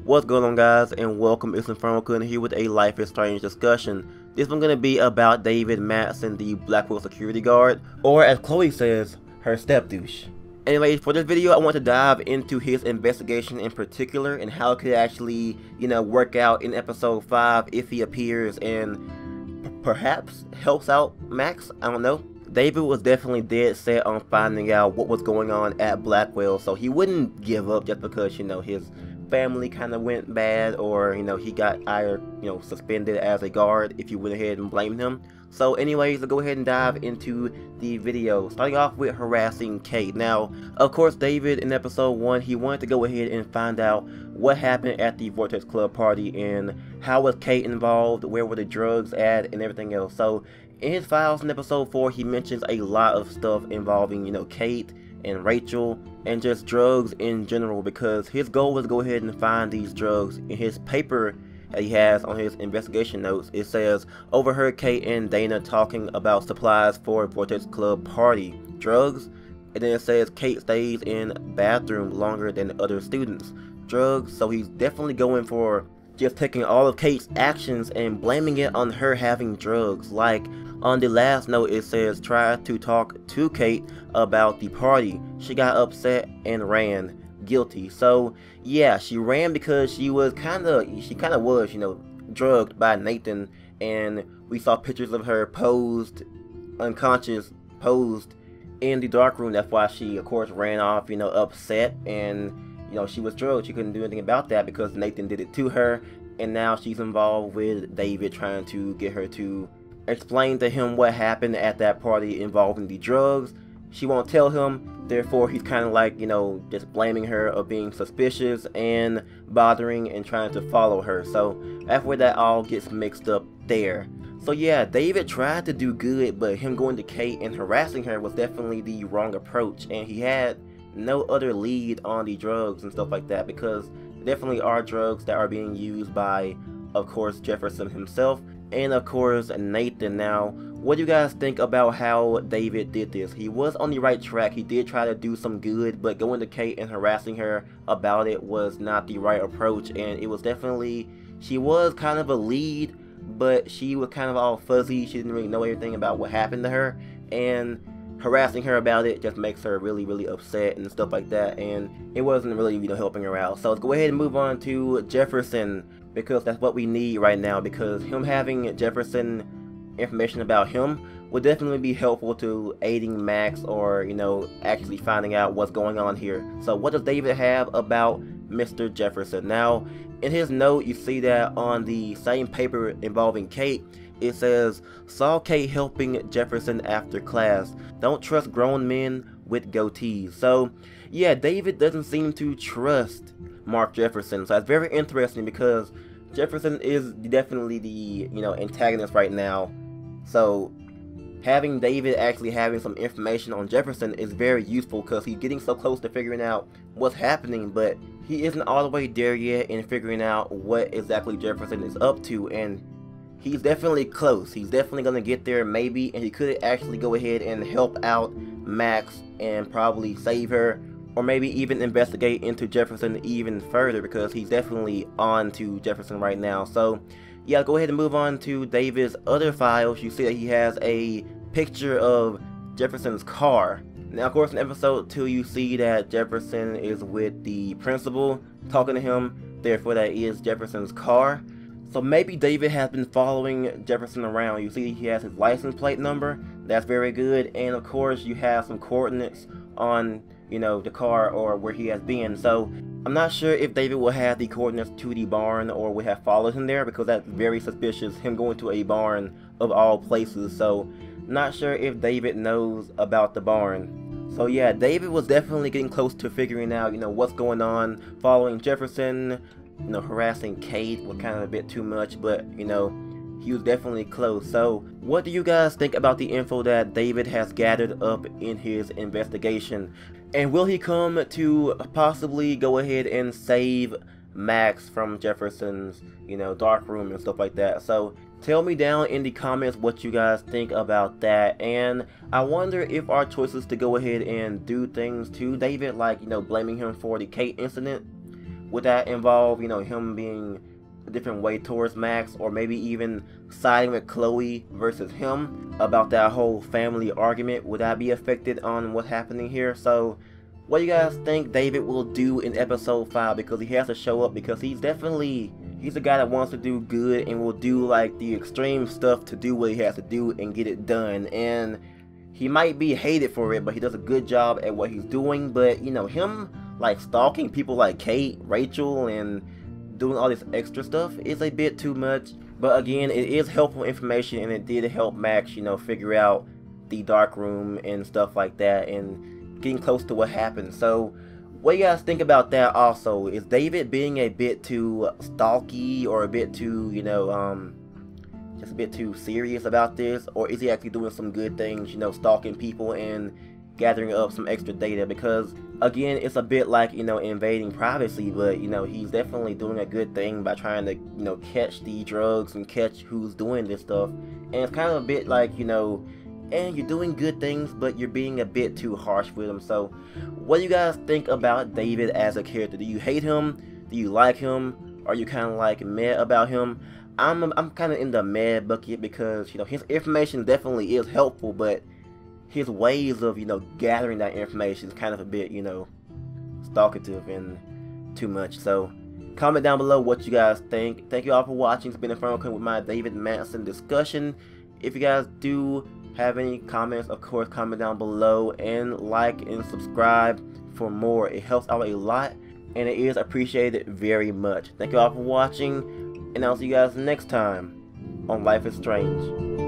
What's going on, guys, and welcome. It's InfernoKun here with a Life is Strange discussion. This one's gonna be about David Madsen, the Blackwell security guard, or as Chloe says, her step-douche. Anyway, for this video, I want to dive into his investigation in particular and how it could actually, work out in episode 5 if he appears and perhaps helps out Max. I don't know. David was definitely dead set on finding out what was going on at Blackwell, so he wouldn't give up just because, his family kind of went bad, or he got either suspended as a guard if you went ahead and blamed him. So anyways, let's go ahead and dive into the video, starting off with harassing Kate. Now, of course, David in episode 1, he wanted to go ahead and find out what happened at the Vortex Club party and how was Kate involved, where were the drugs at, and everything else. So in his files in episode 4, he mentions a lot of stuff involving Kate and Rachel and just drugs in general, because his goal was to go ahead and find these drugs. In his paper that he has on his investigation notes, it says, overheard Kate and Dana talking about supplies for Vortex Club party, drugs, and then it says Kate stays in bathroom longer than other students, drugs. So he's definitely going for just taking all of Kate's actions and blaming it on her having drugs. Like on the last note, it says try to talk to Kate about the party. She got upset and ran. Guilty. So yeah, she ran because she kind of was, drugged by Nathan, and we saw pictures of her posed, unconscious, posed in the dark room. That's why she, of course, ran off, upset, and she was drugged. She couldn't do anything about that because Nathan did it to her, and now she's involved with David, trying to get her to explain to him what happened at that party involving the drugs. She won't tell him, therefore he's kind of like, just blaming her of being suspicious and bothering and trying to follow her. So that's where that all gets mixed up there. So yeah, David tried to do good, but him going to Kate and harassing her was definitely the wrong approach, and he had no other lead on the drugs and stuff like that, because definitely are drugs that are being used by, of course, Jefferson himself and of course Nathan. Now, what do you guys think about how David did this? He was on the right track. He did try to do some good, but going to Kate and harassing her about it was not the right approach, and it was definitely, she was kind of a lead, but she was kind of all fuzzy. She didn't really know everything about what happened to her, and harassing her about it just makes her really upset and stuff like that, and it wasn't really helping her out. So let's go ahead and move on to Jefferson, because that's what we need right now, because him having Jefferson information about him would definitely be helpful to aiding Max, or actually finding out what's going on here. So what does David have about Mr. Jefferson? Now, in his note, you see that on the same paper involving Kate, it says, saw Kate helping Jefferson after class. Don't trust grown men with goatees. So yeah, David doesn't seem to trust Mark Jefferson. So that's very interesting, because Jefferson is definitely the antagonist right now. So having David actually having some information on Jefferson is very useful, because he's getting so close to figuring out what's happening, but he isn't all the way there yet in figuring out what exactly Jefferson is up to, and he's definitely close. He's definitely gonna get there, maybe, and he could actually go ahead and help out Max and probably save her, or maybe even investigate into Jefferson even further, because he's definitely on to Jefferson right now. So yeah, go ahead and move on to David's other files. You see that he has a picture of Jefferson's car. Now, of course, in episode 2, you see that Jefferson is with the principal talking to him, therefore that is Jefferson's car. So maybe David has been following Jefferson around. You see he has his license plate number. That's very good. And of course, you have some coordinates on the car, or where he has been. So I'm not sure if David will have the coordinates to the barn, or would have followed him there, because that's very suspicious, him going to a barn of all places. So not sure if David knows about the barn. So yeah, David was definitely getting close to figuring out what's going on, following Jefferson. Harassing Kate was kind of a bit too much, but he was definitely close. So what do you guys think about the info that David has gathered up in his investigation? And will he come to possibly go ahead and save Max from Jefferson's, dark room and stuff like that? So tell me down in the comments what you guys think about that. And I wonder if our choices to go ahead and do things to David, like, blaming him for the Kate incident, Would that involve, you know, him being a different way towards Max, or maybe even siding with Chloe versus him about that whole family argument? Would that be affected on what's happening here? So what do you guys think David will do in episode 5? Because he has to show up, because he's a guy that wants to do good and will do like the extreme stuff to do what he has to do and get it done. And he might be hated for it, but he does a good job at what he's doing. But you know, him like stalking people like Kate, Rachel, and doing all this extra stuff is a bit too much. But again, it is helpful information, and it did help Max, you know, figure out the dark room and stuff like that, and getting close to what happened. So what do you guys think about that? Also, is David being a bit too stalky, or a bit too, you know, just a bit too serious about this? Or is he actually doing some good things, you know, stalking people and gathering up some extra data? Because again, it's a bit like, you know, invading privacy, but you know, he's definitely doing a good thing by trying to, you know, catch the drugs and catch who's doing this stuff. And it's kind of a bit like, you know, and you're doing good things, but you're being a bit too harsh with him. So what do you guys think about David as a character? Do you hate him? Do you like him? Are you kind of like meh about him? I'm kind of in the meh bucket, because you know, his information definitely is helpful, but his ways of, you know, gathering that information is kind of a bit, you know, stalkative and too much. So comment down below what you guys think. Thank you all for watching. It's been InfernoKun with my David Madsen discussion. If you guys do have any comments, of course, comment down below, and like and subscribe for more. It helps out a lot, and it is appreciated very much. Thank you all for watching, and I'll see you guys next time on Life is Strange.